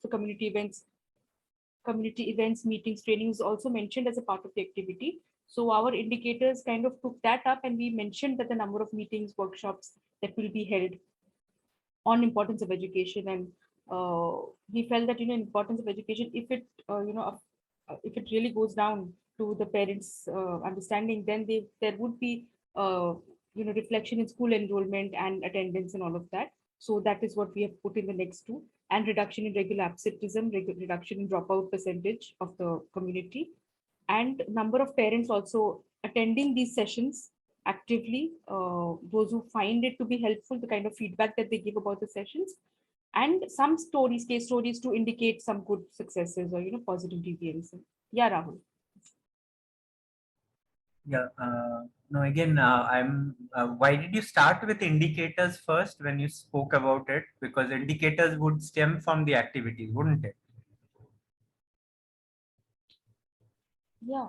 the community events, meetings, training is also mentioned as a part of the activity. So our indicators kind of took that up, and we mentioned that the number of meetings, workshops that will be held on importance of education. And we felt that, importance of education, if it, if it really goes down to the parents' understanding, then there would be, reflection in school enrollment and attendance and all of that. So that is what we have put in the next two, and reduction in regular absenteeism, reduction in dropout percentage of the community, and number of parents also attending these sessions actively, those who find it to be helpful, the kind of feedback that they give about the sessions, and some stories, case stories to indicate some good successes or, positive deviance. Yeah, Rahul. Yeah, no, again, why did you start with indicators first when you spoke about it? Because indicators would stem from the activities, wouldn't it? Yeah.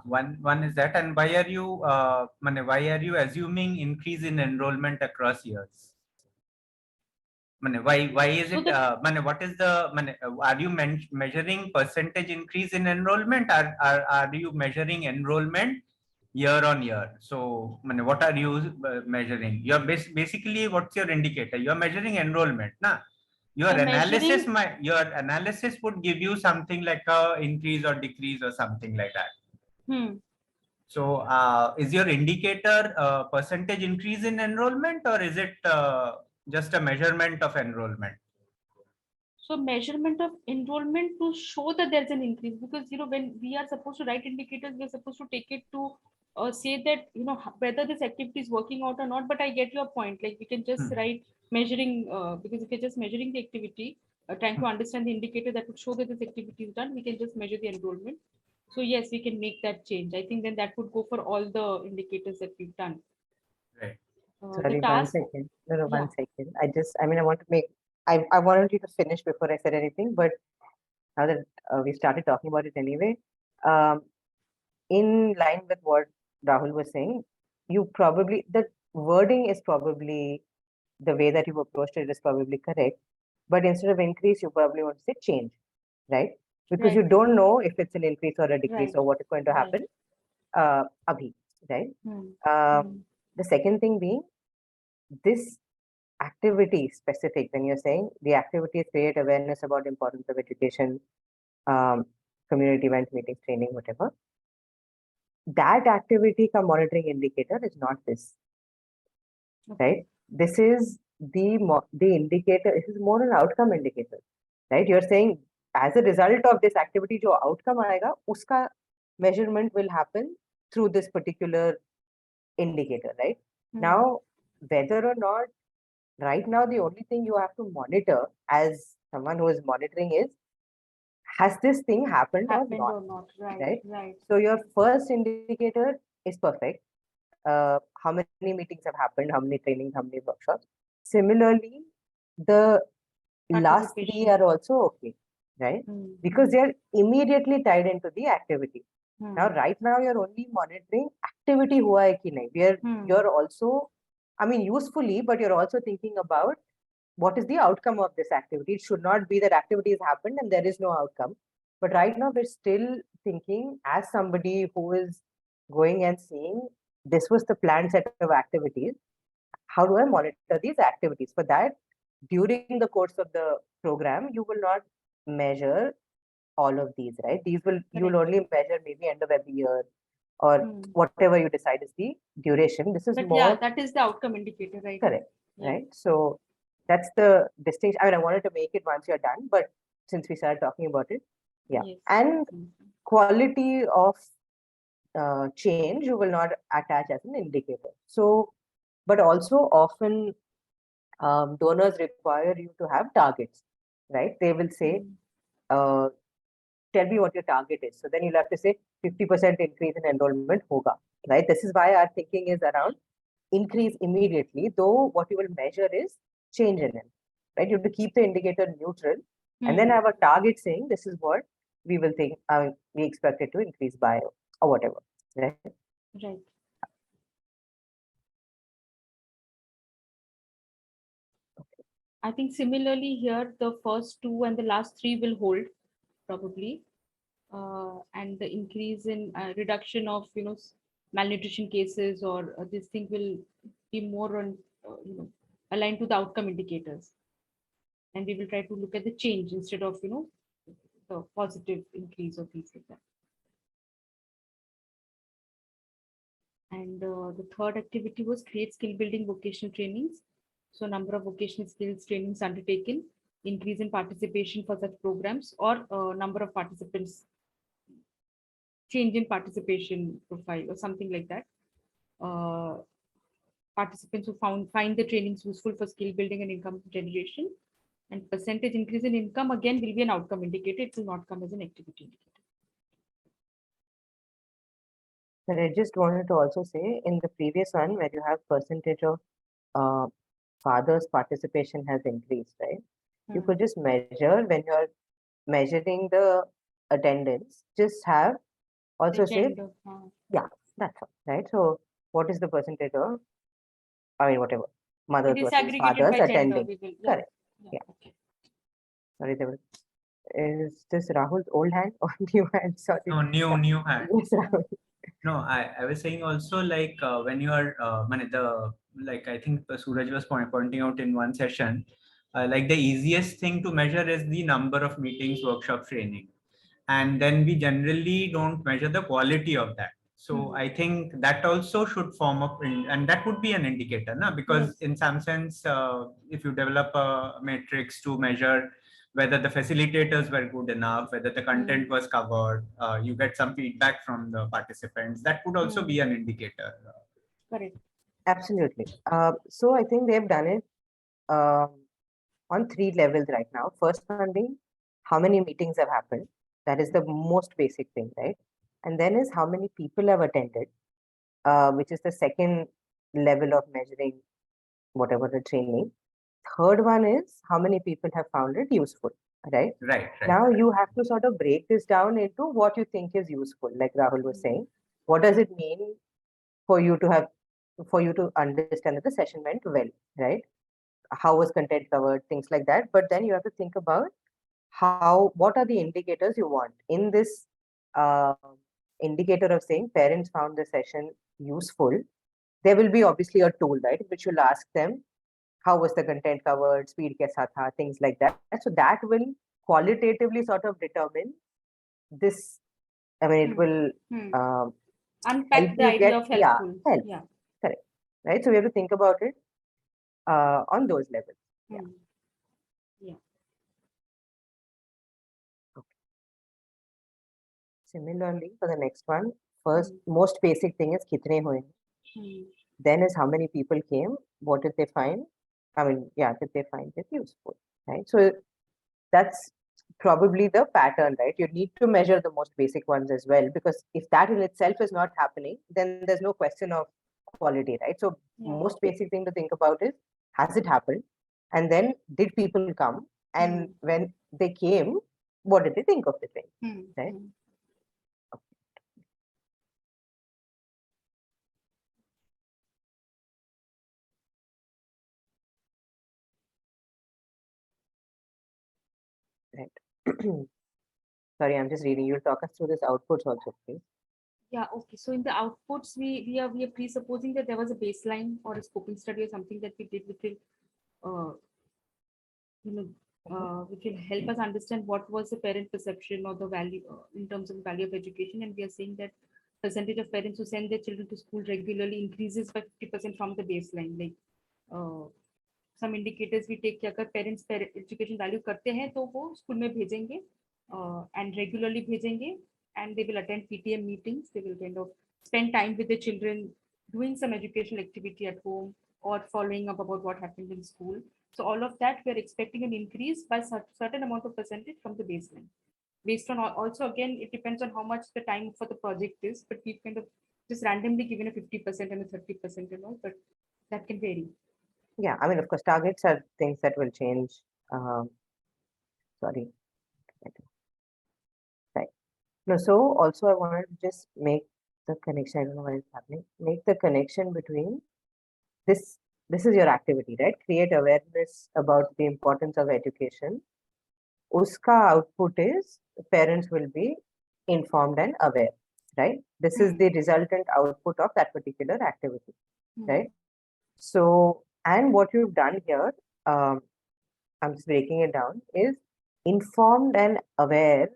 One is that, and why are you assuming increase in enrollment across years? Why is it? What is the? Are you measuring percentage increase in enrollment? Are you measuring enrollment year on year? So, what are you measuring? You're basically, what's your indicator? You're measuring enrollment, na? Your analysis would give you something like a increase or decrease or something like that. So, is your indicator percentage increase in enrollment, or is it just a measurement of enrollment? So measurement of enrollment to show that there's an increase, because, when we are supposed to write indicators, we're supposed to take it to say that, whether this activity is working out or not. But I get your point. Like, we can just write measuring, because if you're just measuring the activity, trying to understand the indicator that would show that this activity is done, we can just measure the enrollment. So yes, we can make that change. I think then that would go for all the indicators that we've done. Right. Sorry, 1 second. No, 1 second. I want to make, I wanted you to finish before I said anything, but now that we started talking about it anyway, in line with what Rahul was saying, the wording is probably, the way that you approached it is probably correct, but instead of increase, you probably want to say change, right? Because you don't know if it's an increase or a decrease or what is going to happen, abhi, right? The second thing being, this activity specific, when you're saying the activities create awareness about importance of education, community events, meetings, training, whatever, that activity ka monitoring indicator is not this, right? This is the indicator. This is more an outcome indicator, right? You're saying as a result of this activity, jo outcome aayega, uska measurement will happen through this particular indicator, right? Now, whether or not, right now, the only thing you have to monitor as someone who is monitoring is, has this thing happened or not? Right? So your first indicator is perfect. How many meetings have happened? How many trainings? How many workshops? Similarly, the last three are also okay, right? Because they are immediately tied into the activity. Now, right now, you're only monitoring activity hua hai ki nahi. You're also, usefully, but you're also thinking about what is the outcome of this activity. It should not be that activity has happened and there is no outcome. But right now, we're still thinking, as somebody who is going and seeing, this was the planned set of activities. How do I monitor these activities? For that, during the course of the program, you will not measure all of these, right? You will only measure maybe end of every year, or whatever you decide is the duration. This is more. Yeah, that is the outcome indicator, right? Correct, right? So that's the distinction. I wanted to make it once you're done, but since we started talking about it, yeah. Yes. And quality of change, you will not attach as an indicator. So, but also often donors require you to have targets, right? They will say, tell me what your target is. So then you'll have to say 50% increase in enrollment hoga, right? This is why our thinking is around increase immediately, though what you will measure is change in it, right? You have to keep the indicator neutral and then have a target saying this is what we will think, we expect it to increase by or whatever, right? Right. I think similarly here, the first two and the last three will hold probably. And the increase in reduction of, malnutrition cases or this thing will be more on, aligned to the outcome indicators. And we will try to look at the change instead of, the positive increase or things like that. And the third activity was create skill building vocational trainings. So number of vocational skills trainings undertaken, increase in participation for such programs, or number of participants, change in participation profile or something like that. Participants who find the trainings useful for skill building and income generation, and percentage increase in income again will be an outcome indicator. It will not come as an activity indicator. But I just wanted to also say in the previous one where you have percentage of fathers' participation has increased, right? You could just measure when you're measuring the attendance, just have also The say, gender, yeah, that's all, right? So what is the percentage of, I mean, whatever, mothers it is versus aggregated fathers by gender. attending? We will, Correct. yeah. Yeah. Okay. Sorry, there was, is this Rahul's old hand or new hand? Sorry. No, new hand. Yes, Rahul. No, I was saying also like when you are like I think Suraj was pointing out in one session, like the easiest thing to measure is the number of meetings, workshop, training, and then we generally don't measure the quality of that. So I think that also should form up and that would be an indicator, na? Because Yes. in some sense, if you develop a matrix to measure whether the facilitators were good enough, whether the content was covered, you get some feedback from the participants, that would also be an indicator. Correct. Absolutely. So I think they've done it on 3 levels right now. First one being how many meetings have happened. That is the most basic thing, right? And then is how many people have attended, which is the second level of measuring whatever the training. Third one is how many people have found it useful, right? Right. Now you have to sort of break this down into what you think is useful, like Rahul was saying. What does it mean for you to understand that the session went well, right? How was content covered, things like that. But then you have to think about what are the indicators you want in this indicator of saying parents found the session useful. There will be obviously a tool, right, which you'll ask them, how was the content covered, speed kaisa tha, things like that. So that will qualitatively sort of determine this. I mean, it will Unpack help the you idea get, of helpful. help. Yeah. Correct. Right. So we have to think about it on those levels. Yeah. Yeah. Okay. Similarly, for the next one, first most basic thing is kitne hoye. Then is how many people came, what did they find? I mean, yeah, did they find it useful, right? So that's probably the pattern, right? You need to measure the most basic ones as well, because if that in itself is not happening, then there's no question of quality, right? So most basic thing to think about is, has it happened? And then did people come? And when they came, what did they think of the thing, right? Right. Sorry, I'm just reading. You'll talk us through this outputs also, please. Yeah, okay. So in the outputs, we are presupposing that there was a baseline or a scoping study or something that we did, which will help us understand what was the parent perception or the value in terms of value of education. And we are saying that percentage of parents who send their children to school regularly increases by 50% from the baseline. Like some indicators we take कि अगर parents education value करते हैं तो वो school में भेजेंगे and regularly भेजेंगे, and they will attend PTM meetings. They will kind of spend time with the children, doing some educational activity at home or following up about what happened in school. So all of that, we are expecting an increase by certain amount of percentage from the baseline. Based on also, again, it depends on how much the time for the project is, but we've kind of just randomly given a 50% and a 30% and all, but that can vary. Yeah, I mean, of course, targets are things that will change. Sorry. Right. No, so also I wanted to just make the connection. I don't know what is happening. Make the connection between this this is your activity, right? Create awareness about the importance of education. Uska output is parents will be informed and aware, right? This is the resultant output of that particular activity, right? So, and what you've done here, I'm just breaking it down, is informed and aware.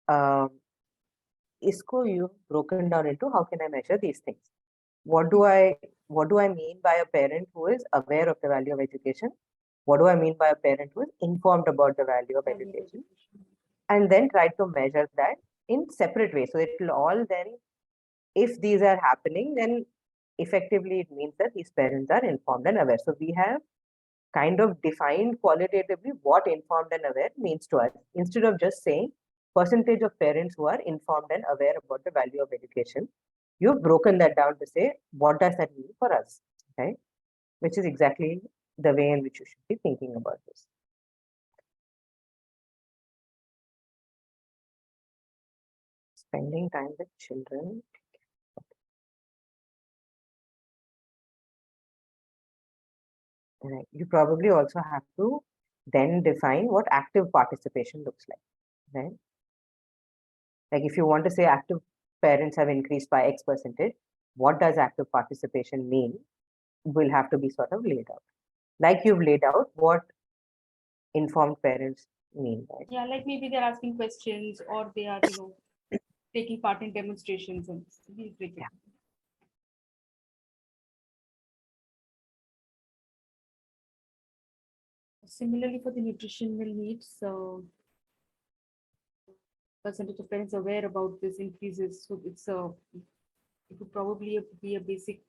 Isko you've broken down into how can I measure these things? What do I mean by a parent who is aware of the value of education? What do I mean by a parent who is informed about the value of education? And then try to measure that in separate ways. So it will all then, if these are happening, then effectively it means that these parents are informed and aware. So we have kind of defined qualitatively what informed and aware means to us, instead of just saying percentage of parents who are informed and aware about the value of education. You've broken that down to say, what does that mean for us, right? Which is exactly the way in which you should be thinking about this. Spending time with children. Right. You probably also have to then define what active participation looks like, right? Like if you want to say active parents have increased by X percentage, what does active participation mean? Will have to be sort of laid out. Like you've laid out what informed parents mean, right? Yeah, like maybe they're asking questions or they are, taking part in demonstrations and we'll break it. Yeah. Similarly, for the nutritional needs, percentage of parents aware about this increases. So it would probably be a basic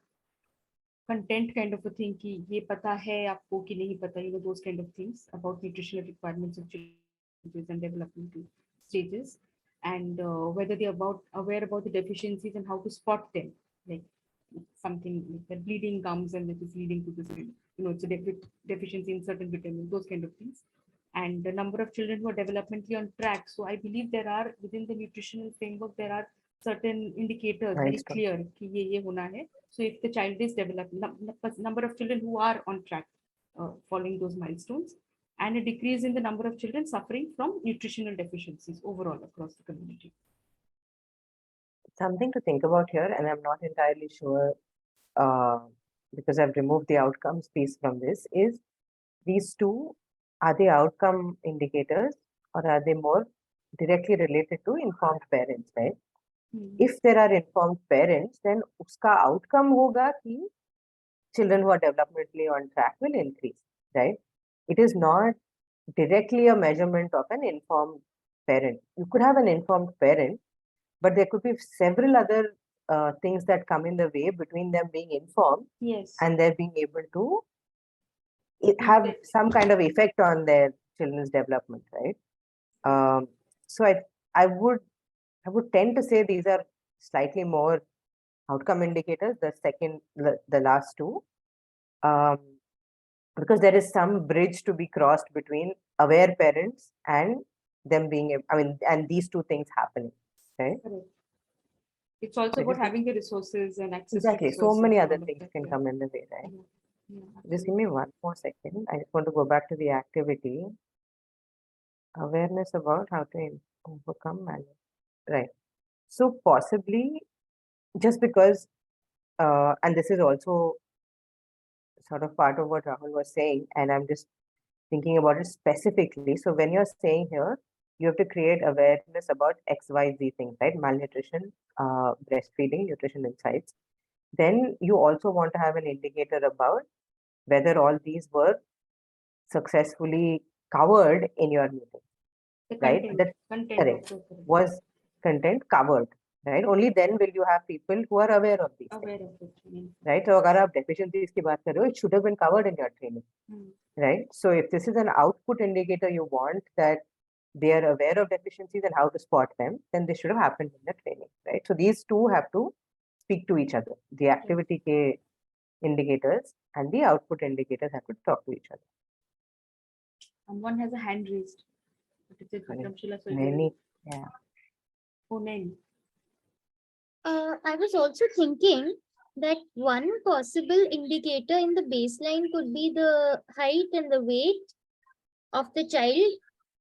content kind of a thing कि ये पता है आपको कि नहीं पता, those kind of things about nutritional requirements of children and developmental stages, and whether they're aware about the deficiencies and how to spot them, like something like the bleeding gums and it is leading to this, it's a deficiency in certain vitamins, those kind of things, and the number of children who are developmentally on track. So I believe there are, within the nutritional framework, there are certain indicators very Milestone. clear कि ये होना है. So if the child is developing, number of children who are on track following those milestones, and a decrease in the number of children suffering from nutritional deficiencies overall across the community. Something to think about here, and I'm not entirely sure because I've removed the outcomes piece from this, is these two, are they outcome indicators or are they more directly related to informed parents, right? If there are informed parents, then uska outcome hoga ki children who are developmentally on track will increase, right? It is not directly a measurement of an informed parent. You could have an informed parent, but there could be several other things that come in the way between them being informed and they're being able to have some kind of effect on their children's development, right? So I would tend to say these are slightly more outcome indicators, the last two, because there is some bridge to be crossed between aware parents and them being, and these two things happening, right? Correct. It's also about having the resources and access exactly. to So many other that, things can yeah. come in the way, right? Yeah, Just give me one more second. I just want to go back to the activity. Awareness about how to overcome malice. Right. So possibly just because, and this is also sort of part of what Rahul was saying, and I'm just thinking about it specifically. So when you're saying here, you have to create awareness about XYZ things, right? Malnutrition, breastfeeding, nutrition insights. Then you also want to have an indicator about whether all these were successfully covered in your meeting, right? That correct was content covered, right? Only then will you have people who are aware of these things, right? So अगर आप deficiencies की बात कर रहे हो, it should have been covered in your training, right? So if this is an output indicator, you want that they are aware of deficiencies and how to spot them, then this should have happened in the training, right? So these two have to speak to each other. The activity ke indicators and the output indicators have to talk to each other. And one has a hand raised. Many, yeah. Oh, name. I was also thinking that one possible indicator in the baseline could be the height and the weight of the child,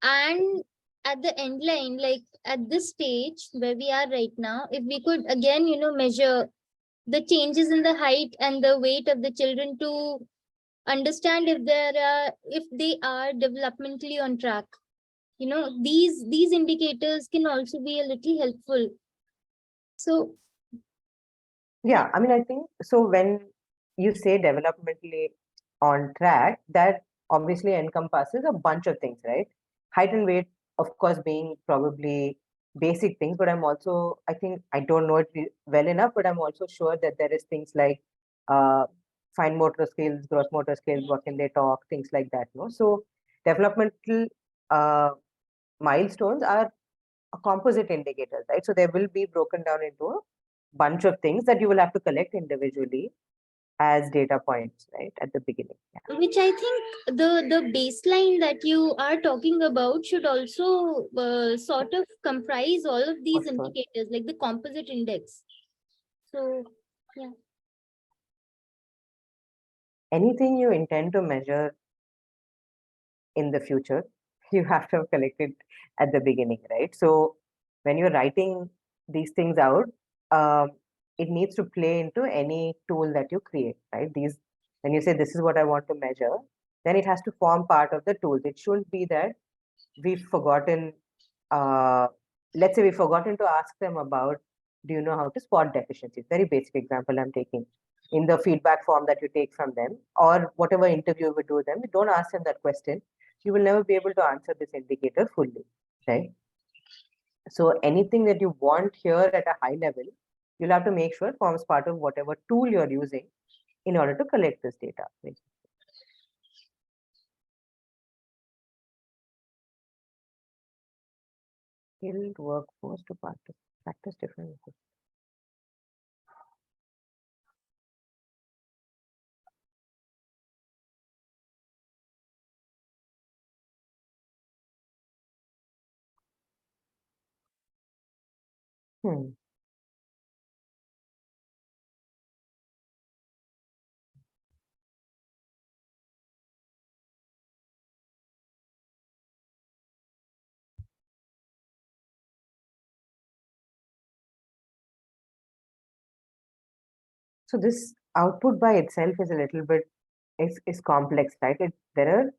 and at the end line, like at this stage where we are right now, if we could again, measure the changes in the height and the weight of the children to understand if they are developmentally on track. These indicators can also be a little helpful. So Yeah, I mean, I think so. When you say developmentally on track, that obviously encompasses a bunch of things, right? Height and weight, of course, being probably basic things, but I think I don't know it well enough, but I'm also sure that there is things like fine motor skills, gross motor skills, what can they talk, things like that. No, so developmental milestones are a composite indicators, right? So they will be broken down into a bunch of things that you will have to collect individually as data points, right, at the beginning. Yeah. which I think the baseline that you are talking about should also sort of comprise all of these For sure. indicators, like the composite index. So yeah. Anything you intend to measure in the future, you have to have collected at the beginning, right? So when you're writing these things out, it needs to play into any tool that you create, right? When you say this is what I want to measure, then it has to form part of the tools. It shouldn't be that we've forgotten, let's say we've forgotten to ask them about, do you know how to spot deficiencies? Very basic example I'm taking. In the feedback form that you take from them, or whatever interview we do them, don't ask them that question. You will never be able to answer this indicator fully, right? So anything that you want here at a high level, you'll have to make sure it forms part of whatever tool you're using in order to collect this data. Right? Skilled workforce to practice different. So this output by itself is a little bit is complex, right? There are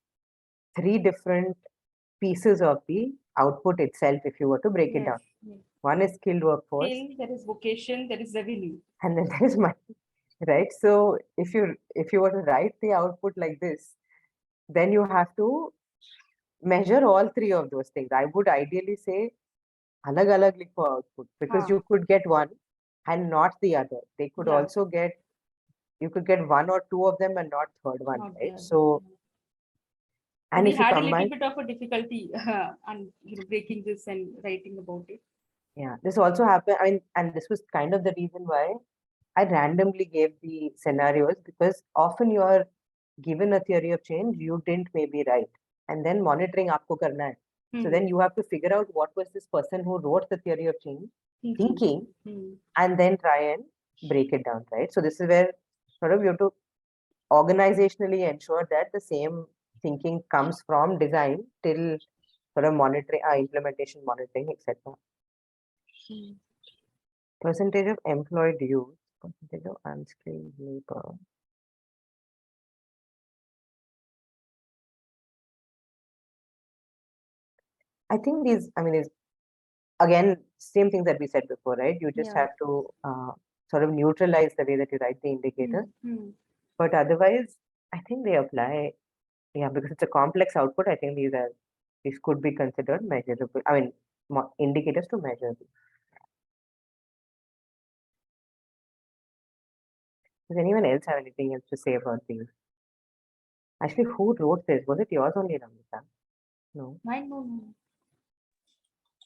3 different pieces of the output itself if you were to break it down. Yes. One is skilled workforce, Skill, there is vocation, there is revenue. and then there is money, right? So if you were to write the output like this, then you have to measure all 3 of those things. I would ideally say alag alag likho output, because you could get one and not the other. They could also get, you could get 1 or 2 of them and not third one, Not right? there. So and we if you had a combine, little bit of a difficulty and breaking this and writing about it. yeah, this also happened. I mean, and this was kind of the reason why I randomly gave the scenarios, because often you are given a theory of change you didn't maybe write, and then monitoring aapko karna hai. So then you have to figure out what was this person who wrote the theory of change thinking, and then try and break it down, right? So this is where sort of you have to organizationally ensure that the same thinking comes from design till sort of monitoring, implementation, monitoring, etc. Percentage of employed youth, percentage of unskilled labor. I think these, I mean, is again, same thing that we said before, right? You just have to sort of neutralize the way that you write the indicator. But otherwise, I think they apply, yeah, because it's a complex output. I think these could be considered measurable. I mean, indicators to measure. Does anyone else have anything else to say about these? Actually, who wrote this? Was it yours only, Ramita? No. Mine, no.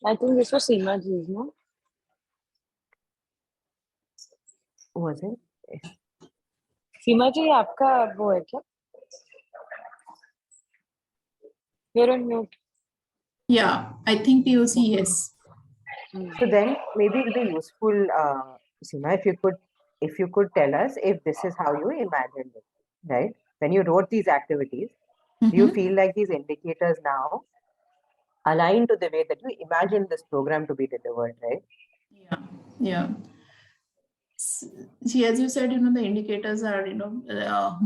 I think this was Seema ji's, no? Was it? सीमा जी आपका वो है क्या? You're on mute. Yeah, I think POC, yes. So then maybe it'll be useful, Seema, if you could if you could tell us if this is how you imagined it, right? When you wrote these activities, do you Mhm. feel like these indicators now align to the way that you imagined this program to be delivered, right? Yeah, yeah. See, as you said, the indicators are,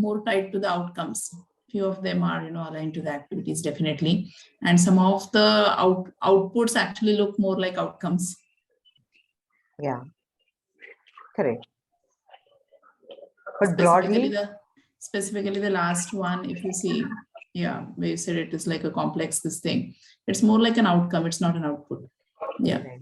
more tied to the outcomes. Few of them are, aligned to the activities, definitely. And some of the outputs actually look more like outcomes. Yeah, correct. But Specifically broadly, specifically the last one, if you see, yeah, where you said it is like a complex, this thing. It's more like an outcome, it's not an output. Yeah. right.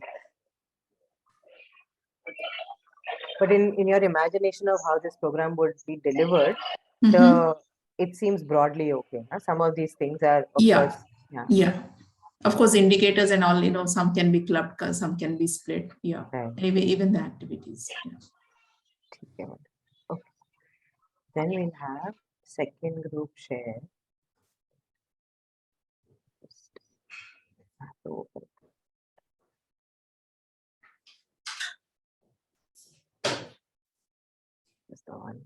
But in your imagination of how this program would be delivered, Mhm. it seems broadly okay. Huh? Some of these things are, of Yeah. course, yeah, Yeah. Of course, indicators and all, some can be clubbed, some can be split. Yeah. right. Anyway, even the activities. Yeah. Okay. Okay. Then we'll have second group share. Just have to open it. Just the one.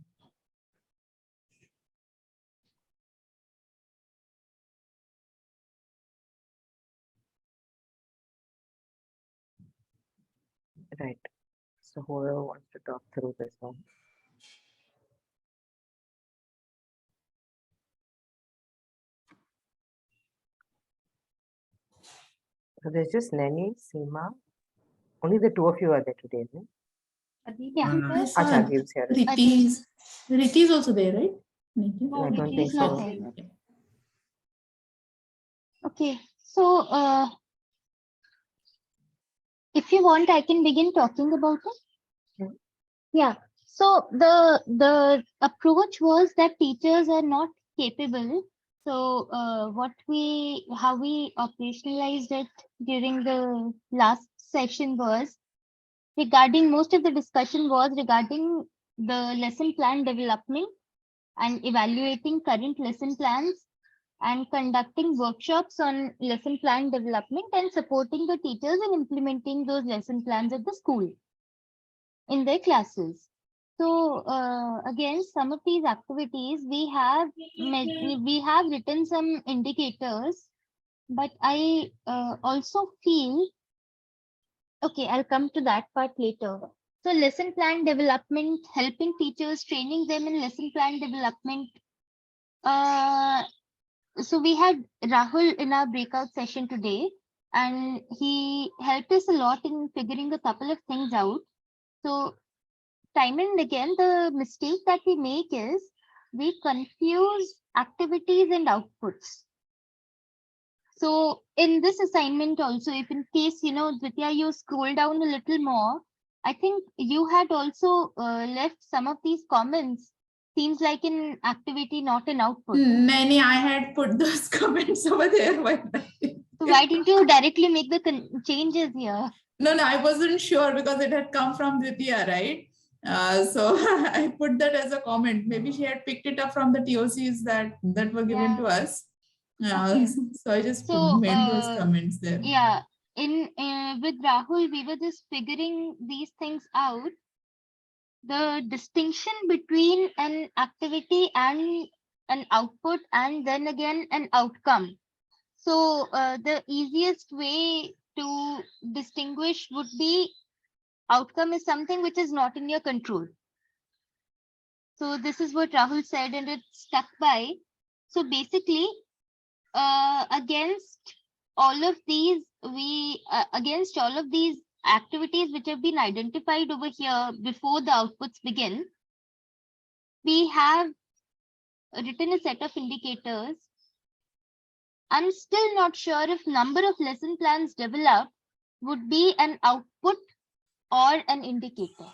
Right. So whoever wants to talk through this one. So there's just Nani, Seema. Only the two of you are there today, isn't it? Yeah. I saw Acha gives here. Riti is also there, right? No, I don't Riti think is not so. there. Okay, so if you want, I can begin talking about it. Yeah. Yeah. So the approach was that teachers are not capable. So how we operationalized it during the last session was regarding, most of the discussion was regarding the lesson plan development and evaluating current lesson plans and conducting workshops on lesson plan development and supporting the teachers in implementing those lesson plans at the school in their classes. So again, some of these activities we have written some indicators, but I also feel, okay, I'll come to that part later. So lesson plan development, helping teachers, training them in lesson plan development. So we had Rahul in our breakout session today, and he helped us a lot in figuring a couple of things out. So time and again, the mistake that we make is we confuse activities and outputs. So in this assignment also, if in case, Dvitya, you scroll down a little more, I think you had also left some of these comments. Seems like an activity, not an output. Many, I had put those comments over there. So why didn't you directly make the changes here? No, I wasn't sure because it had come from Vidya, right? So I put that as a comment. Maybe she had picked it up from the TOCs that were given to us. Okay. So I just So, made those comments there. Yeah, with Rahul, we were just figuring these things out. The distinction between an activity and an output, and then again an outcome. So the easiest way to distinguish would be outcome is something which is not in your control. So this is what Rahul said, and it stuck by. So basically, against all of these, against all of these activities which have been identified over here before the outputs begin, we have written a set of indicators. I'm still not sure if number of lesson plans developed would be an output or an indicator.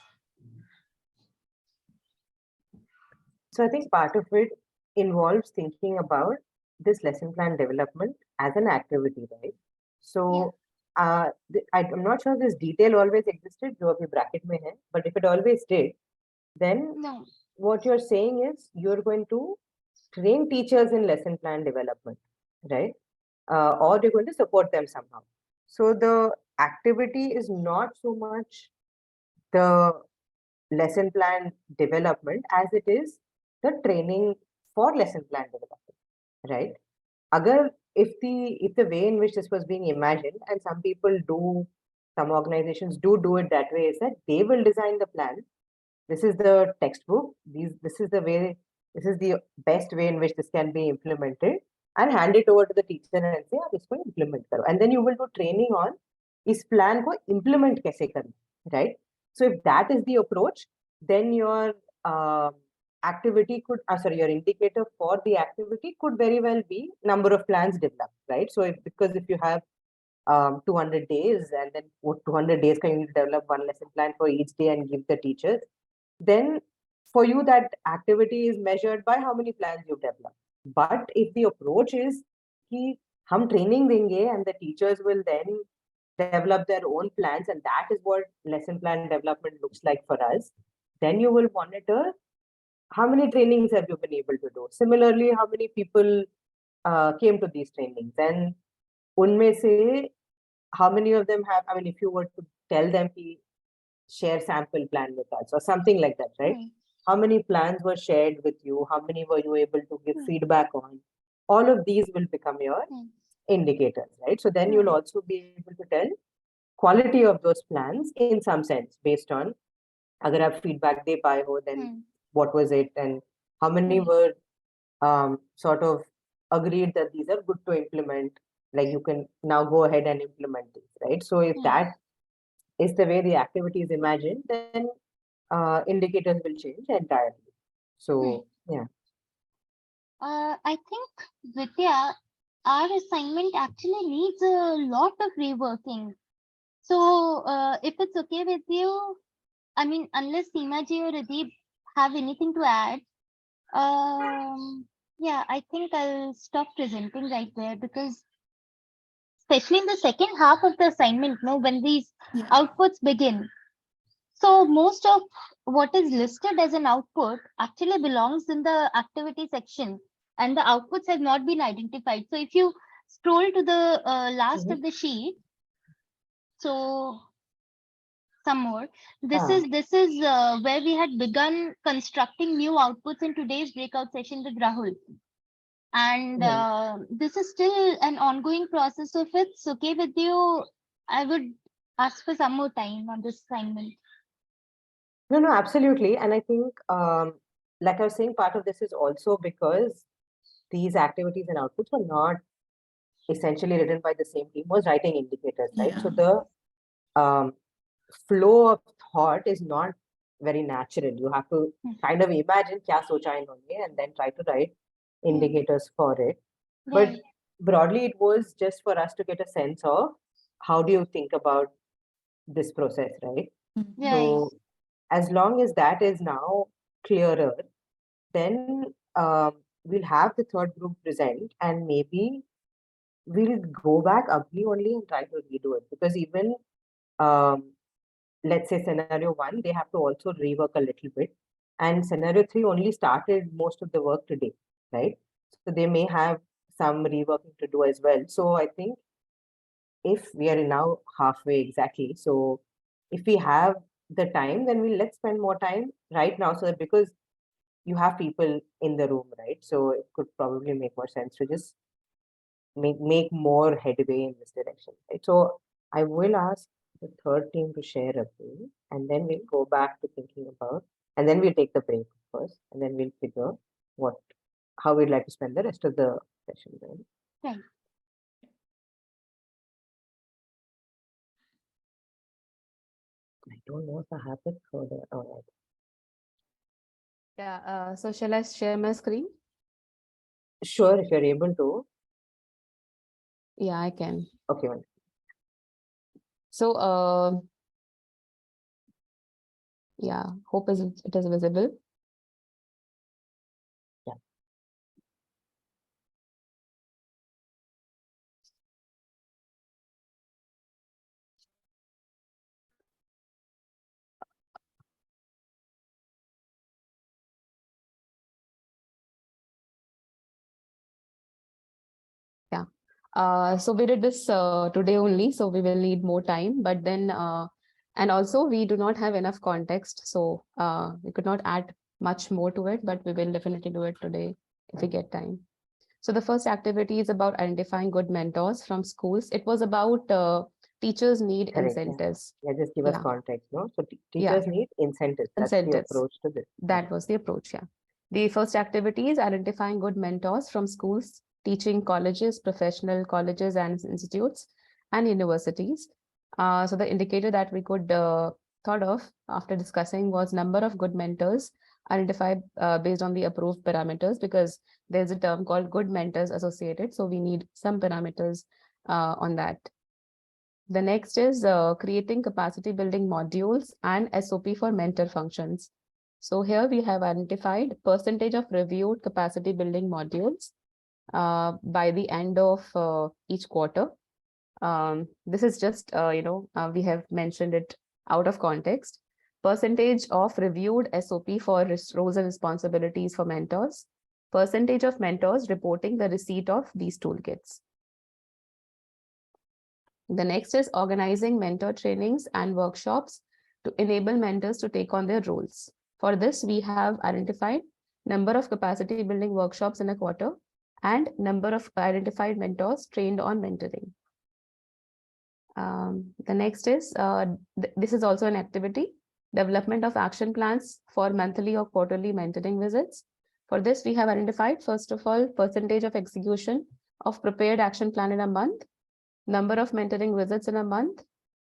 So I think part of it involves thinking about this lesson plan development as an activity, right? So I'm not sure this detail always existed, जो अभी bracket में है, but if it always did, then No. what you're saying is you're going to train teachers in lesson plan development, right? Or you're going to support them somehow. So the activity is not so much the lesson plan development as it is the training for lesson plan development, right? Agar if the way in which this was being imagined, and some organizations do it that way, is that they will design the plan. This is the textbook. This is the best way in which this can be implemented, and hand it over to the teacher and say, "Isko implement karo." And then you will do training on is plan ko implement kaise karna, right? So if that is the approach, then your activity could, your indicator for the activity could very well be number of plans developed, right? So because if you have 200 days, and then 200 days can you develop one lesson plan for each day and give the teachers, then for you that activity is measured by how many plans you develop. But if the approach is कि हम training देंगे and the teachers will then develop their own plans, and that is what lesson plan development looks like for us, then you will monitor how many trainings have you been able to do. Similarly, how many people came to these trainings, and unme se how many of them have, I mean, if you were to tell them ki share sample plan with us or something like that, right? How many plans were shared with you? How many were you able to give feedback on? All of these will become your indicators, right? So then you'll also be able to tell quality of those plans in some sense based on agar aap feedback de paaye ho, then what was it, and how many were sort of agreed that these are good to implement, like you can now go ahead and implement these, right? So if that is the way the activity is imagined, then indicators will change entirely. So yeah. I think, Vidya, our assignment actually needs a lot of reworking. So if it's okay with you, I mean, unless Seema ji or Radeep have anything to add, yeah, I think I'll stop presenting right there, because especially in the second half of the assignment, no, when these outputs begin. So most of what is listed as an output actually belongs in the activity section, and the outputs have not been identified. So if you scroll to the last of the sheet, so some more, this is where we had begun constructing new outputs in today's breakout session with Rahul. And this is still an ongoing process. So if it's okay with you, I would ask for some more time on this assignment. No, absolutely. And I think, like I was saying, part of this is also because these activities and outputs were not essentially written by the same team, was writing indicators, right? So the flow of thought is not very natural. You have to kind of imagine kya socha inhone and then try to write indicators for it. But broadly, it was just for us to get a sense of how do you think about this process, right? So as long as that is now clearer, then we'll have the third group present, and maybe we'll go back ugly only and try to redo it, because even let's say scenario 1, they have to also rework a little bit, and scenario 3 only started most of the work today, right? So they may have some reworking to do as well. So I think if we are now halfway exactly, so if we have the time, then let's spend more time right now, so that because you have people in the room, right? So it could probably make more sense to just make more headway in this direction, right? So I will ask the third team to share a view, and then we'll go back to thinking about, and then we'll take the break first, and then we'll figure how we'd like to spend the rest of the session, right? I don't know if I have it further. All right. Yeah, so shall I share my screen? Sure, if you're able to. Yeah, I can. Okay. So, yeah, hope it is visible. Yeah. So we did this today only, so we will need more time. But then And also we do not have enough context, so we could not add much more to it, but we will definitely do it today if we get time. So the first activity is about identifying good mentors from schools. It was about teachers need Correct, yeah. incentives. Yeah, just give us Yeah. context, no? So Yeah. teachers need incentives. That's the Incentives. approach to this. That was the approach, yeah. The first activity is identifying good mentors from schools, teaching colleges, professional colleges and institutes, and universities. So the indicator that we could thought of after discussing was number of good mentors identified based on the approved parameters, because there's a term called good mentors associated. So we need some parameters on that. The next is creating capacity building modules and SOP for mentor functions. So here we have identified percentage of reviewed capacity building modules by the end of each quarter. This is just, we have mentioned it out of context. Percentage of reviewed SOP for roles and responsibilities for mentors. Percentage of mentors reporting the receipt of these toolkits. The next is organizing mentor trainings and workshops to enable mentors to take on their roles. For this, we have identified number of capacity building workshops in a quarter and number of identified mentors trained on mentoring. The next is, this is also an activity, development of action plans for monthly or quarterly mentoring visits. For this, we have identified, first of all, percentage of execution of prepared action plan in a month, number of mentoring visits in a month,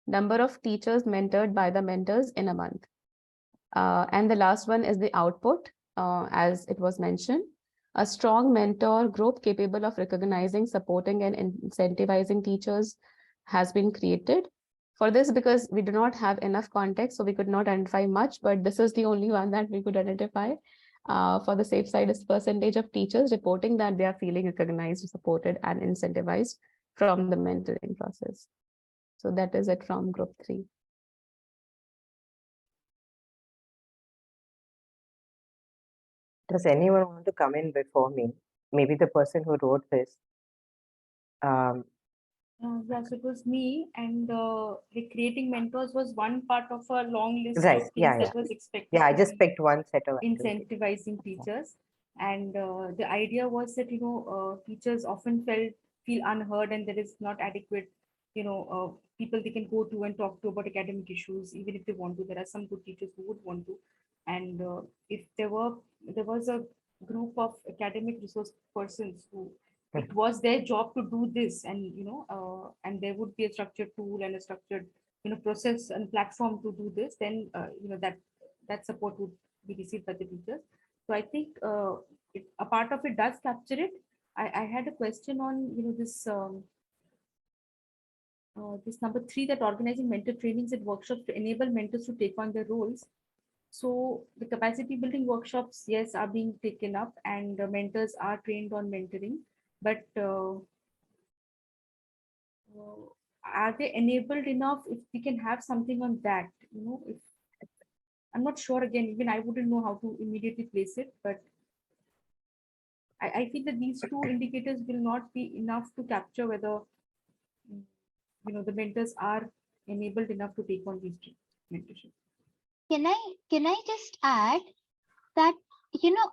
number of teachers mentored by the mentors in a month. And the last one is the output, as it was mentioned, a strong mentor group capable of recognizing, supporting, and incentivizing teachers has been created. For this, because we do not have enough context, so we could not identify much, but this is the only one that we could identify. For the safe side is percentage of teachers reporting that they are feeling recognized, supported, and incentivized from the mentoring process. So that is it from group 3. Does anyone want to come in before me? Maybe the person who wrote this. Yes, it was me, and the creating mentors was one part of a long list Right, of things yeah, that yeah. was expected. Yeah, I to just be picked one set of activities. incentivizing teachers, and the idea was that teachers often feel unheard, and there is not adequate people they can go to and talk to about academic issues, even if they want to. There are some good teachers who would want to, and if there was a group of academic resource persons who it was their job to do this, and and there would be a structured tool and a structured process and platform to do this, then that support would be received by the teachers. So I think a part of it does capture it. I had a question on this number 3, that organizing mentor trainings and workshops to enable mentors to take on their roles. So the capacity building workshops, yes, are being taken up, and mentors are trained on mentoring, but are they enabled enough? If we can have something on that, if I'm not sure, again, even I wouldn't know how to immediately place it, but I feel that these two indicators will not be enough to capture whether the mentors are enabled enough to take on these mentorship. Can I just add that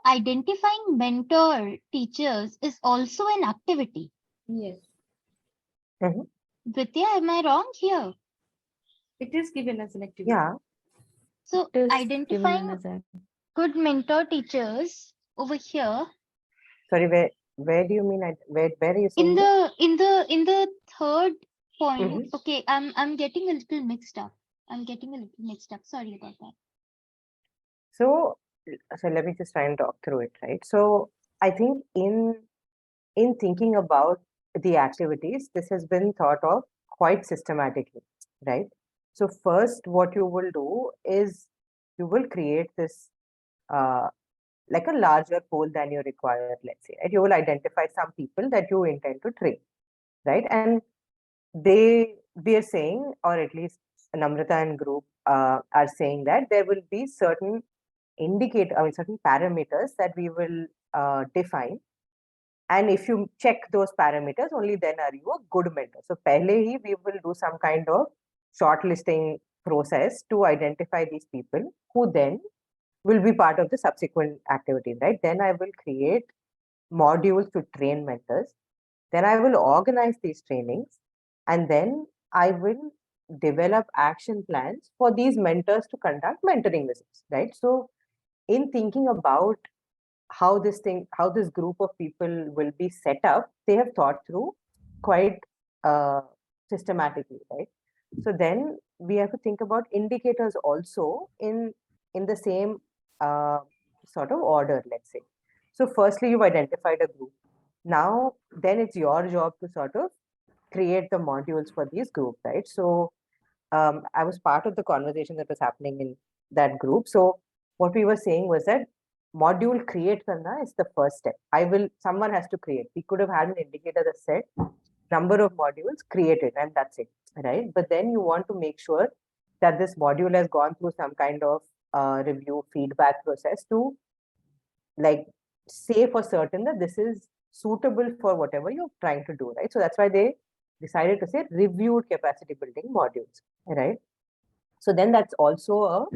identifying mentor teachers is also an activity. Yes, Vidya, am I wrong here? it is given as an activity. Yeah. So It is given identifying as a- good mentor teachers over here Sorry, where do you mean? Where are you saying this? in the third point. Mhm. Okay, I'm getting a little mixed up. Sorry about that. So let me just try and talk through it, right? So I think in thinking about the activities, this has been thought of quite systematically, right? So first, what you will do is you will create this like a larger pool than you require, let's say, right? You will identify some people that you intend to train, right? And we are saying, or at least Namrata and group are saying that there will be certain certain parameters that we will define. And if you check those parameters, only then are you a good mentor. So pehle hi we will do some kind of shortlisting process to identify these people who then will be part of the subsequent activities, right? Then I will create modules to train mentors. Then I will organize these trainings, and then I will develop action plans for these mentors to conduct mentoring visits, right? So in thinking about how this group of people will be set up, they have thought through quite systematically, right? So then we have to think about indicators also in the same sort of order, let's say. So firstly, you've identified a group. Now, then it's your job to sort of create the modules for these groups, right? So I was part of the conversation that was happening in that group. So what we were saying was that module create karna is the first step. Someone has to create. We could have had an indicator that said number of modules created, and that's it, right? But then you want to make sure that this module has gone through some kind of review feedback process to like say for certain that this is suitable for whatever you're trying to do, right? So that's why they decided to say reviewed capacity building modules, right? So then that's also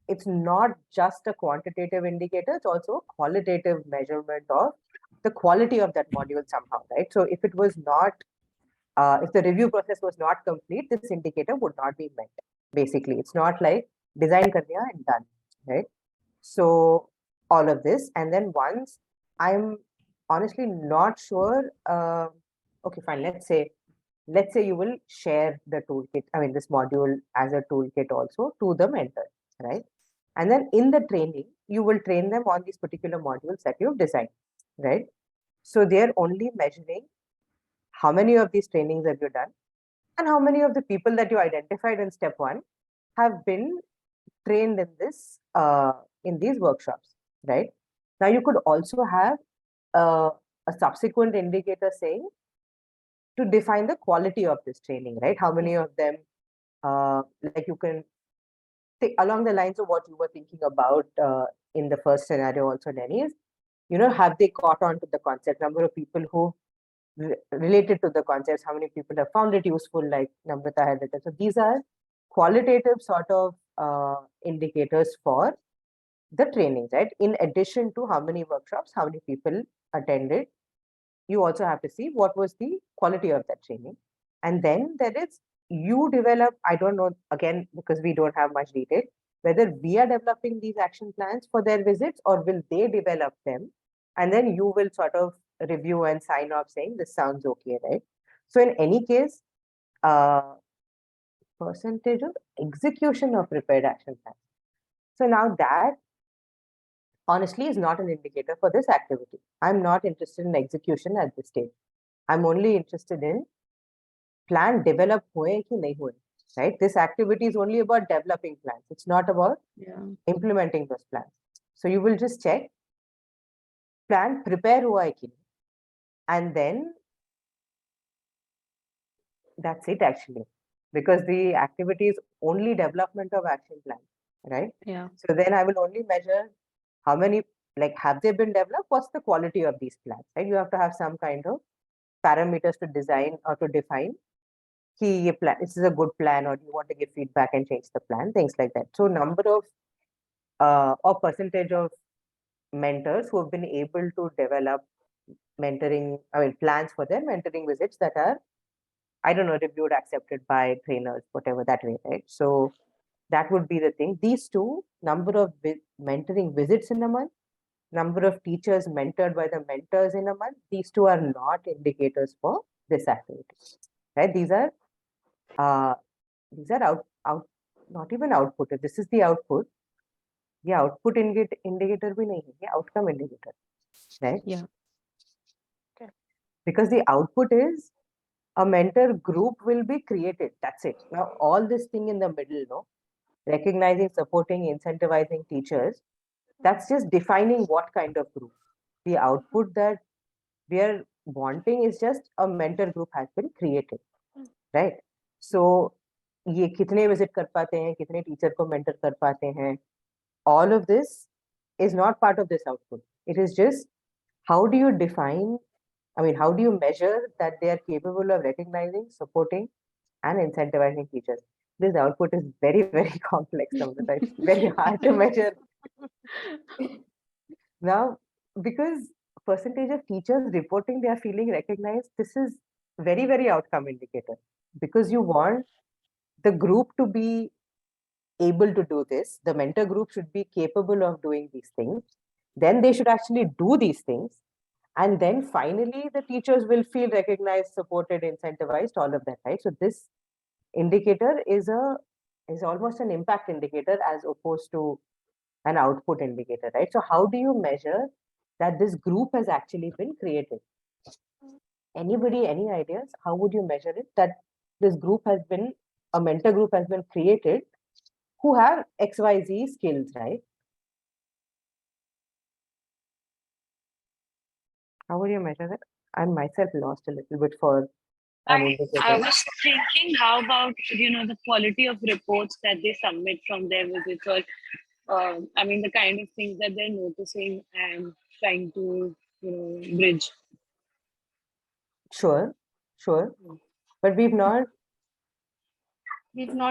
it's not just a quantitative indicator, it's also a qualitative measurement of the quality of that module somehow, right? So if it was not, if the review process was not complete, this indicator would not be met. Basically, it's not like design kar diya and done, right? So all of this, and then once I'm honestly not sure, okay, fine, let's say you will share the toolkit, I mean, this module as a toolkit also to the mentor, right? And then in the training, you will train them on these particular modules that you've designed, right? So they're only measuring how many of these trainings have you done and how many of the people that you identified in step 1 have been trained in this, in these workshops, right? Now you could also have a subsequent indicator saying to define the quality of this training, right? How many of them, like you can think along the lines of what you were thinking about in the first scenario also, Nenny, is, you know, have they caught on to the concept, number of people who related to the concepts, how many people have found it useful, like Namrata had written. So these are qualitative sort of indicators for the trainings, right? In addition to how many workshops, how many people attended, you also have to see what was the quality of that training. And then there is, you develop, I don't know, again, because we don't have much detail, whether we are developing these action plans for their visits or will they develop them? And then you will sort of review and sign off saying this sounds okay, right? So in any case, percentage of execution of prepared action plans. So now that honestly is not an indicator for this activity. I'm not interested in execution at this stage. I'm only interested in plan develop hue ki nahi hue, right? This activity is only about developing plans. It's not about implementing those plans. So you will just check plan prepare hua hai ki nahi, and then that's it actually, because the activity is only development of action plan, right? Yeah. So then I will only measure how many, like, have they been developed? What's the quality of these plans, right? You have to have some kind of parameters to design or to define key plan. This is a good plan, or do you want to give feedback and change the plan, things like that. So number of or percentage of mentors who have been able to develop mentoring, I mean, plans for their mentoring visits that are, I don't know, reviewed, accepted by trainers, whatever that way, right? So that would be the thing. These two, number of mentoring visits in a month, number of teachers mentored by the mentors in a month, these two are not indicators for this activity, right? These are not even output. This is the output. The output indicator bhi nahi hai, the outcome indicator, right? Yeah. Because the output is a mentor group will be created. That's it. Now, all this thing in the middle, no, recognizing, supporting, incentivizing teachers, that's just defining what kind of group. The output that we are wanting is just a mentor group has been created, right? So, ये कितने visit कर पाते हैं, कितने teacher को mentor कर पाते हैं, all of this is not part of this output. It is just how do you define, I mean, how do you measure that they are capable of recognizing, supporting, and incentivizing teachers? this output is very, very complex, Namrata. It's very hard to measure. Now, because percentage of teachers reporting they are feeling recognized, this is very, very outcome indicator, because you want the group to be able to do this. The mentor group should be capable of doing these things. Then they should actually do these things. And then finally, the teachers will feel recognized, supported, incentivized, all of that, right? So this indicator is almost an impact indicator as opposed to an output indicator, right? So how do you measure that this group has actually been created? Anybody, any ideas? How would you measure it? That this group has been, a mentor group has been created who have XYZ skills, right? How would you measure that? I'm myself lost a little bit for an indicator. I was thinking, how about, the quality of reports that they submit from their visits, or I mean, the kind of things that they're noticing and trying to, bridge. Sure. But we've not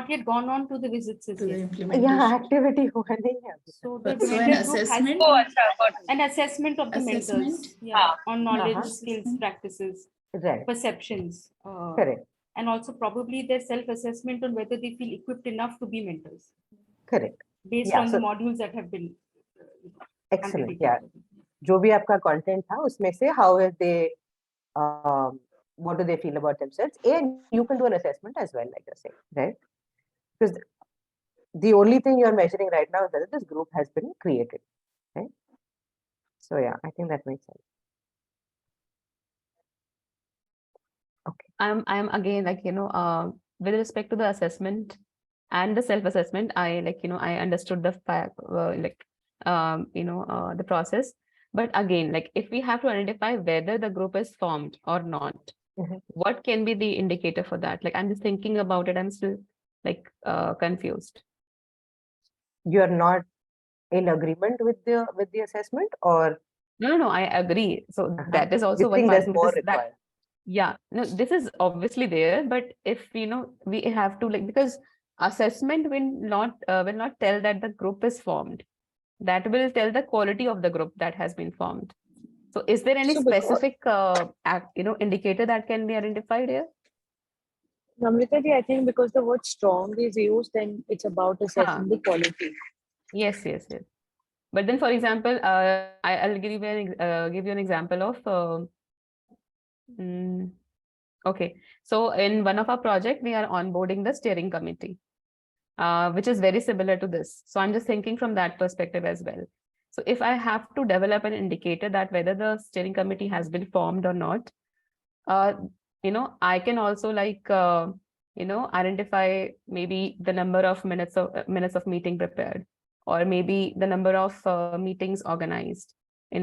yet gone on to the visits as To the yet. implementation. activity हुआ नहीं है अभी तक. So the So an mentor group assessment. has an assessment of the Assessment? mentors, on knowledge, Uh-huh. skills, Assessment. practices, Right. perceptions, Correct. and also probably their self-assessment on whether they feel equipped enough to be mentors Correct. based Yeah, on so- the modules that have been Excellent. undertaken. Yeah. जो भी आपका content था उसमें से how have they what do they feel about themselves, and you can do an assessment as well, like you're saying, right? Because the only thing you're measuring right now is that this group has been created, right? So yeah, I think that makes sense. Okay. I'm again with respect to the assessment and the self-assessment, I I understood the fact the process. But again, like if we have to identify whether the group is formed or not, Mhm. what can be the indicator for that? Like I'm just thinking about it. I'm still confused. You're not in agreement with the assessment, or No, I agree. So that is also you one think part there's more because that, required? yeah, no, this is obviously there, but if we have to because assessment will not tell that the group is formed. That will tell the quality of the group that has been formed. So is there any So because- specific indicator that can be identified here? Namrita ji, I think because the word strong is used, then it's about assessing the quality. Yes. But then, for example, I'll give you an example of. Okay, so in one of our project, we are onboarding the steering committee, which is very similar to this. So I'm just thinking from that perspective as well. So if I have to develop an indicator that whether the steering committee has been formed or not, I can also identify maybe the number of minutes of meeting prepared, or maybe the number of meetings organized, in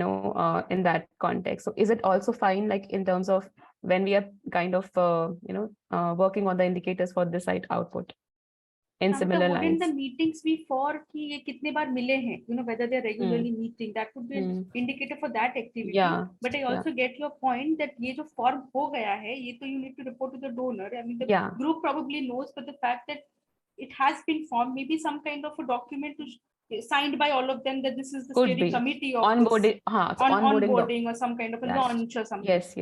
that context. So is it also fine, like in terms of when we are kind of, working on the indicators for this site output in similar wouldn't lines? the meetings be for कि ये कितने बार मिले हैं, whether they're regularly meeting, that would be an indicator for that activity. Yeah, But I also get your point that ये जो form हो गया है, ये तो you need to report to the donor. I mean, the Yeah. group probably knows, but the fact that it has been formed, maybe some kind of a document signed by all of them that this is the Could steering be. committee of Onboarding, so onboarding doc. onboarding or some kind of a Yes. launch or something. Yes.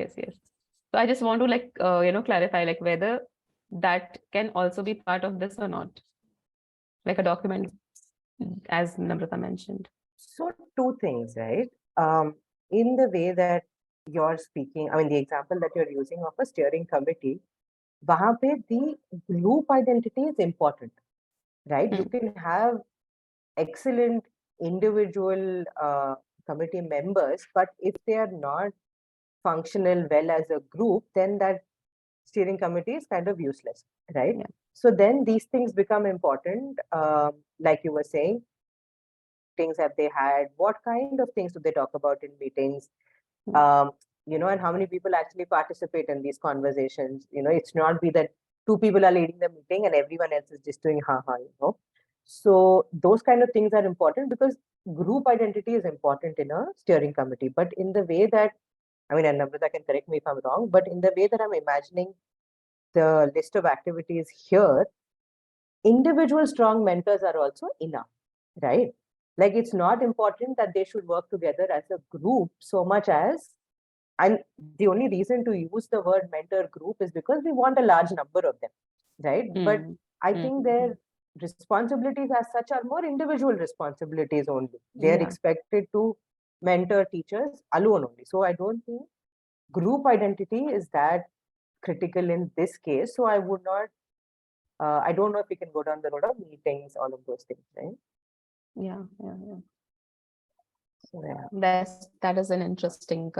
So I just want to clarify whether that can also be part of this or not, like a document, as Namrata mentioned. So two things, right? In the way that you're speaking, I mean, the example that you're using of a steering committee, वहाँ पे the group identity is important, right? You can have excellent individual committee members, but if they are not functional well as a group, then that steering committee is kind of useless, right? Yeah. So then these things become important, like you were saying. Meetings have they had? What kind of things do they talk about in meetings? And how many people actually participate in these conversations? It's not be that two people are leading the meeting and everyone else is just doing ha. So those kind of things are important because group identity is important in a steering committee. But in the way that, I mean, and Namrata can correct me if I'm wrong, but in the way that I'm imagining the list of activities here, individual strong mentors are also enough, right? Like it's not important that they should work together as a group so much as, and the only reason to use the word mentor group is because we want a large number of them, right? But I think their responsibilities as such are more individual responsibilities only. They are Yeah. expected to mentor teachers alone only. So I don't think group identity is that critical in this case. So I would not, I don't know if we can go down the road of meetings, all of those things, right? Yeah. So, yeah. That is an interesting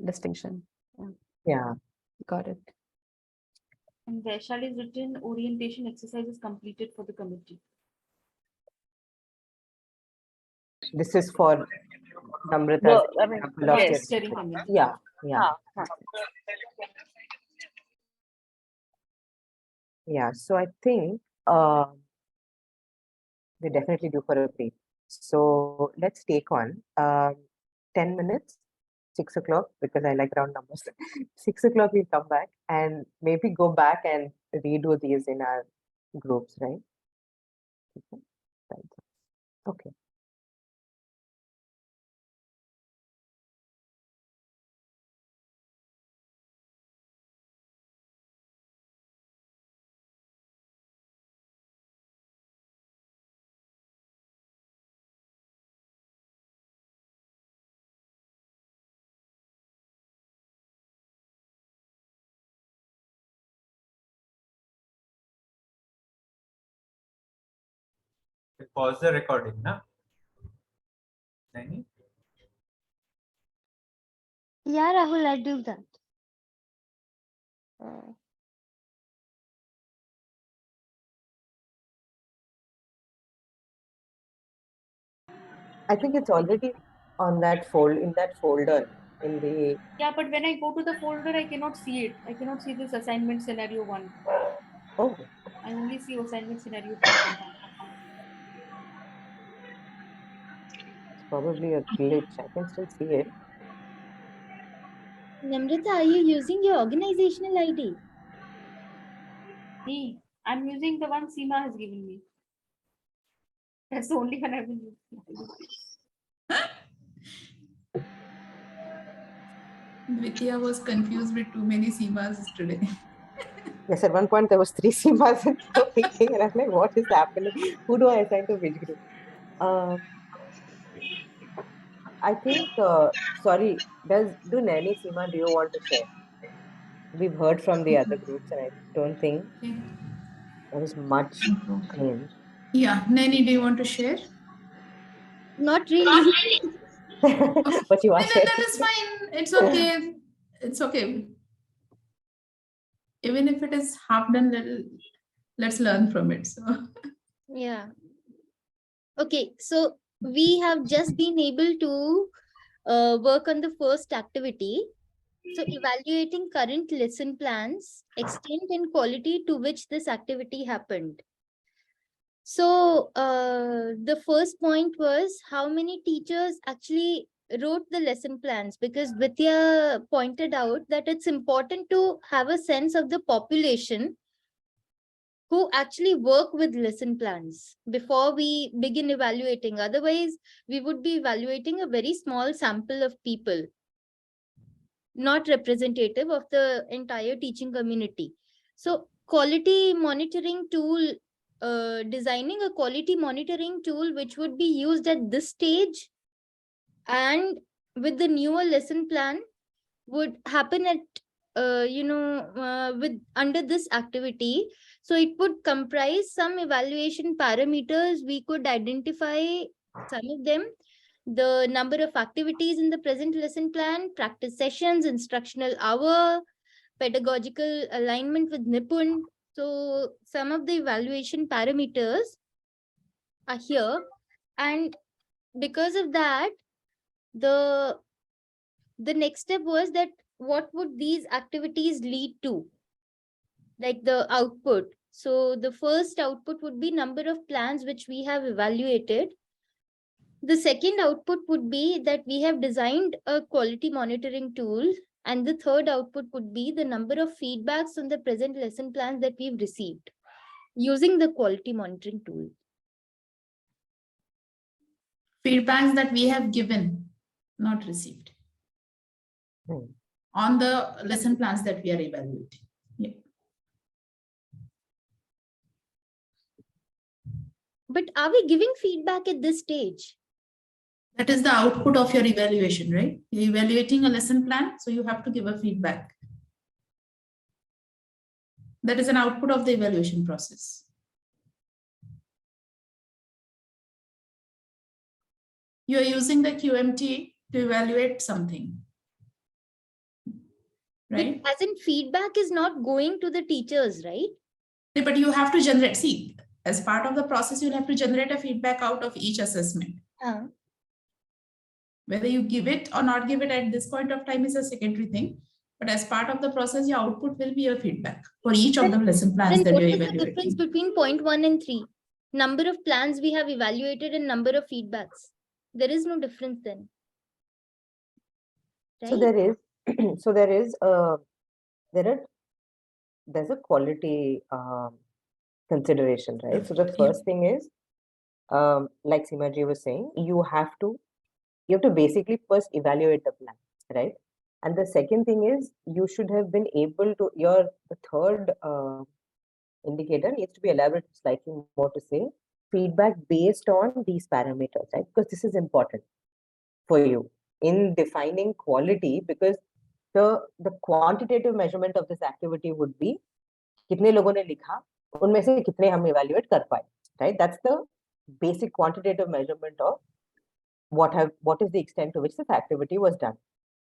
distinction. Yeah. Got it. And Vaishali is written orientation exercises completed for the committee. This is for Namrata's No, I mean, example of yes. their- Steering committee. Yeah, yeah. Yeah, so I think we definitely due for a break. So let's take on 10 minutes, 6 o'clock, because I like round numbers. 6 o'clock, we'll come back and maybe go back and redo these in our groups, right? Okay. Pause the recording, na? Naini? Yeah, Rahul, I'll do that. I think it's already on that in that folder in the. Yeah, but when I go to the folder, I cannot see it. I cannot see this assignment scenario 1. Oh, I only see assignment scenario 2 somehow. it's probably a glitch. I can still see it. Namrata, are you using your organizational ID? Me, I'm using the one Seema has given me. That's the only one I've been using. Vidya was confused with too many Seemas today. Yes, at one point there was 3 Seemas in the meeting, and I'm like, what is happening? Who do I assign to which group? I think, sorry, do Nanny, Seema, do you want to share? We've heard from the other groups, and I don't think Okay. there was much change. Yeah, Nani, do you want to share? Not really. But you are That sharing. is fine. It's okay. It's okay. Even if it is half done, let's learn from it. So Yeah. Okay, so we have just been able to work on the first activity. So evaluating current lesson plans, extent and quality to which this activity happened. So the first point was how many teachers actually wrote the lesson plans, because Vidya pointed out that it's important to have a sense of the population who actually work with lesson plans before we begin evaluating. Otherwise, we would be evaluating a very small sample of people, not representative of the entire teaching community. So quality monitoring tool, designing a quality monitoring tool which would be used at this stage and with the newer lesson plan would happen at with under this activity. So it would comprise some evaluation parameters. We could identify some of them: the number of activities in the present lesson plan, practice sessions, instructional hour, pedagogical alignment with Nipun. So some of the evaluation parameters are here, and because of that, the next step was that what would these activities lead to, like the output. So the first output would be number of plans which we have evaluated. The second output would be that we have designed a quality monitoring tool, and the third output would be the number of feedbacks on the present lesson plans that we've received. using the quality monitoring tool? Feedbacks that we have given, not received. On the lesson plans that we are evaluating. Yeah. But are we giving feedback at this stage? That is the output of your evaluation, right? You're evaluating a lesson plan, so you have to give a feedback. That is an output of the evaluation process. You are using the QMT to evaluate something, right? But as in feedback is not going to the teachers, right? But you have to generate, see, as part of the process, you'll have to generate a feedback out of each assessment. Whether you give it or not give it at this point of time is a secondary thing. But as part of the process, your output will be a feedback for each of the lesson plans that Then you're what is the difference evaluating. between point 1 and 3? Number of plans we have evaluated and number of feedbacks. There is no difference then. So Right? there is, so there's a quality consideration, right? So the first thing is, like Seema ji was saying, you have to basically first evaluate the plan, right? And the second thing is, you should have been able to, the third indicator needs to be elaborated slightly more to say feedback based on these parameters, right? Because this is important for you in defining quality, because the quantitative measurement of this activity would be कितने लोगों ने लिखा, उनमें से कितने हम evaluate कर पाए, right? That's the basic quantitative measurement of what is the extent to which this activity was done.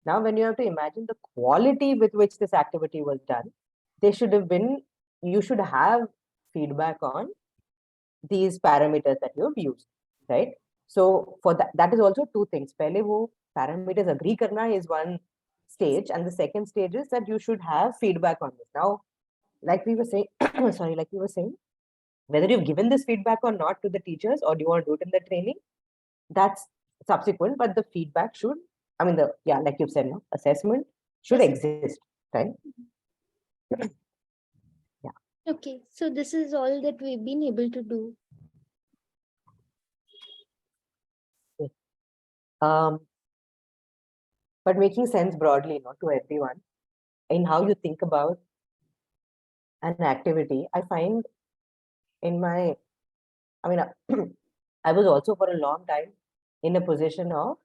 Now, when you have to imagine the quality with which this activity was done, you should have feedback on these parameters that you have used, right? So for that is also two things. Pehle wo parameters agree karna is one stage, and the second stage is that you should have feedback on this. Now, like we were saying, whether you've given this feedback or not to the teachers, or do you want to do it in the training, that's subsequent, but the feedback should, like you've said, no, assessment should exist, right? Okay, so this is all that we've been able to do. But making sense broadly, to everyone, in how you think about an activity, I find in my, I was also for a long time in a position of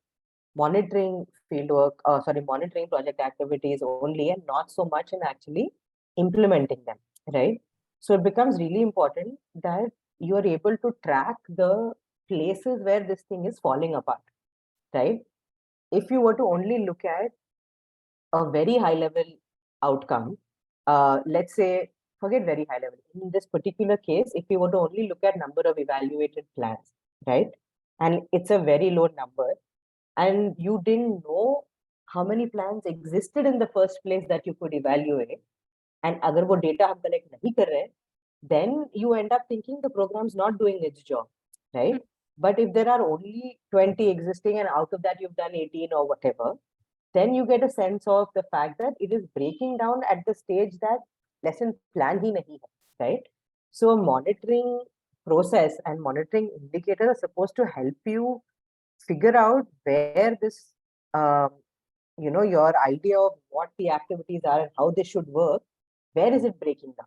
monitoring monitoring project activities only, and not so much in actually implementing them, right? So it becomes really important that you are able to track the places where this thing is falling apart, right? If you were to only look at a very high level outcome, let's say, forget very high level. In this particular case, if you were to only look at number of evaluated plans, right? And it's a very low number, and you didn't know how many plans existed in the first place that you could evaluate, and agar wo data hum collect nahi kar rahe, then you end up thinking the program's not doing its job, right? But if there are only 20 existing and out of that you've done 18 or whatever, then you get a sense of the fact that it is breaking down at the stage that lesson plan hi nahi hai, right? So monitoring process and monitoring indicator are supposed to help you figure out where this, your idea of what the activities are and how they should work, where is it breaking down,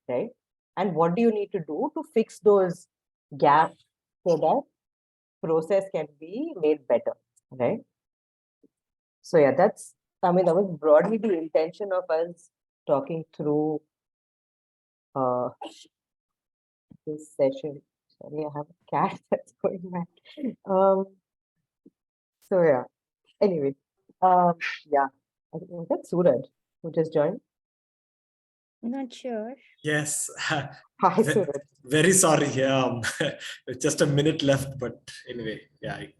right? And what do you need to do to fix those gaps so that process can be made better, right? So yeah, that was broadly the intention of us talking through this session. Sorry, I have a cat that's going mad. So yeah, anyway, yeah, I think was that Suraj who just joined? Not sure. Yes. Hi, Suraj. Very sorry. Just a minute left, but anyway, bye.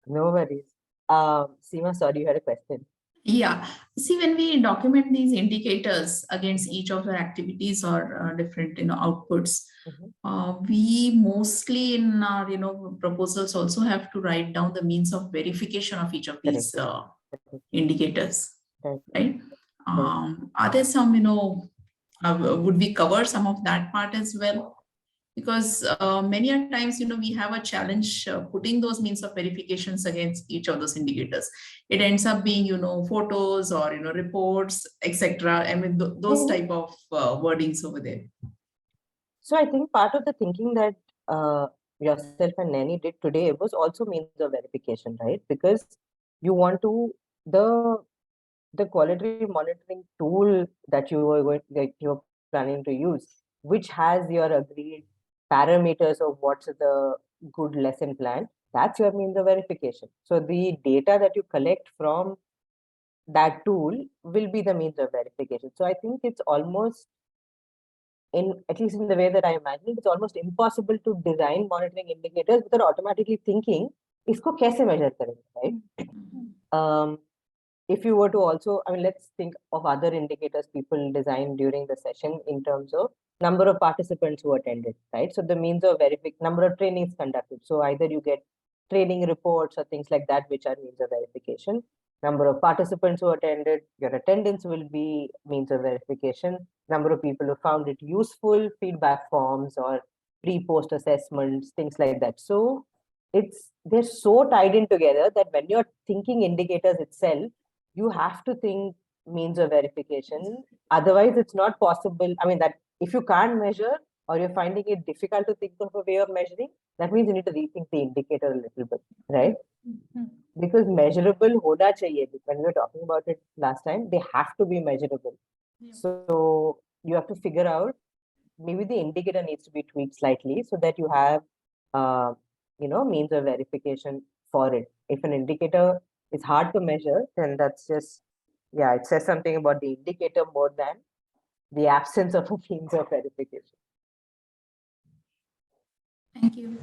No worries. Seema, sorry, you had a question. Yeah. See, when we document these indicators against each of the activities or different, outputs, we mostly in our, proposals also have to write down the means of verification of each of these indicators, right? Are there some, would we cover some of that part as well? Because many a times, we have a challenge putting those means of verifications against each of those indicators. It ends up being, photos or, reports, etc. I mean, those type of wordings over there. So I think part of the thinking that yourself and Nanny did today was also means of verification, right? Because you want to, the quality monitoring tool that you're planning to use, which has your agreed parameters of what's the good lesson plan, that's your means of verification. So the data that you collect from that tool will be the means of verification. So I think it's almost, at least in the way that I imagine it, it's almost impossible to design monitoring indicators without automatically thinking, isko kaise measure karenge, right? If you were to also, I mean, let's think of other indicators people design during the session in terms of number of participants who attended, right? So the means of verification, number of trainings conducted. So either you get training reports or things like that, which are means of verification. Number of participants who attended, your attendance will be means of verification. Number of people who found it useful, feedback forms or pre-post assessments, things like that. So they're so tied in together that when you're thinking indicators itself, you have to think means of verification. Otherwise, it's not possible. I mean, that if you can't measure or you're finding it difficult to think of a way of measuring, that means you need to rethink the indicator a little bit, right? Because measurable hoda chahiye. When we were talking about it last time, they have to be measurable. Yeah. So you have to figure out, maybe the indicator needs to be tweaked slightly so that you have, means of verification for it. If an indicator is hard to measure, then that's just, it says something about the indicator more than the absence of a means of verification. Thank you.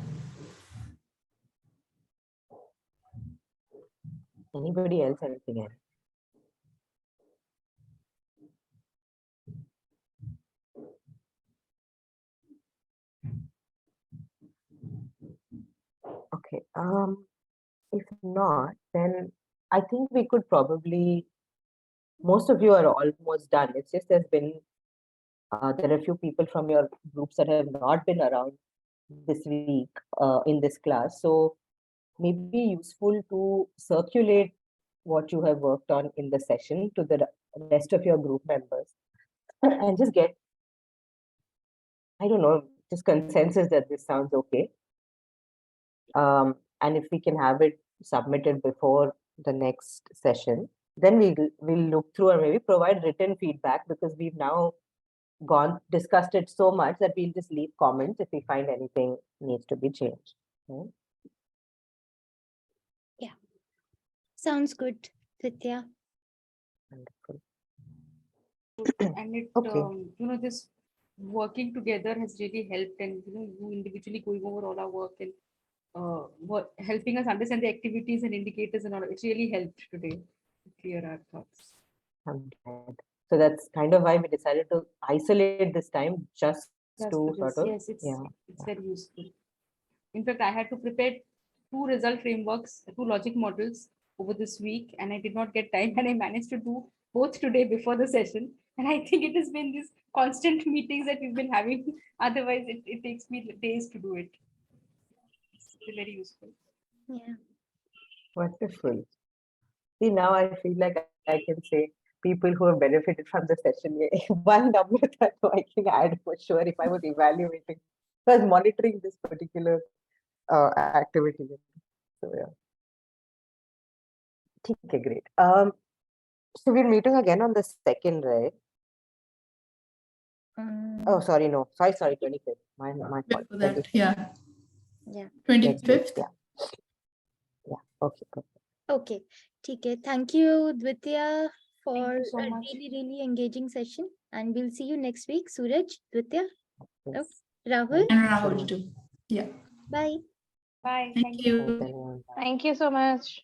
Anybody else, anything else? Okay. If not, then I think we could probably, most of you are almost done. It's just there are a few people from your groups that have not been around this week in this class. So maybe useful to circulate what you have worked on in the session to the rest of your group members and just get, I don't know, just consensus that this sounds okay. And if we can have it submitted before the next session, then we'll look through and maybe provide written feedback, because we've now discussed it so much that we'll just leave comments if we find anything needs to be changed. Okay? Sounds good, Vidya. Wonderful. And it, Okay. this working together has really helped, and you individually going over all our work and helping us understand the activities and indicators and all. It really helped today to clear our thoughts. I'm glad. So that's kind of why we decided to isolate this time, just Just to for sort this, of, yes, it's very useful. In fact, I had to prepare 2 result frameworks, 2 logic models over this week, and I did not get time, and I managed to do both today before the session. And I think it has been these constant meetings that we've been having. Otherwise, it takes me days to do it. It's very useful. Yeah. wonderful. See, now I feel like I can say people who have benefited from the session, one number that I can add for sure if I was evaluating, I was monitoring this particular activity. So yeah. Okay, great. So we're meeting again on the 2nd, right? Oh, sorry, no. Sorry, 25th. My fault. Before that, yeah. Yeah. 25th. Yeah. Okay, perfect. Okay. Okay. Thank you, Dvitya, for so a much. really engaging session. And we'll see you next week. Suraj, Dvitya, Yes. Rahul. And Rahul too. Yeah. Bye. Bye. Thank you. Thanks, everyone. Bye. Thank you so much.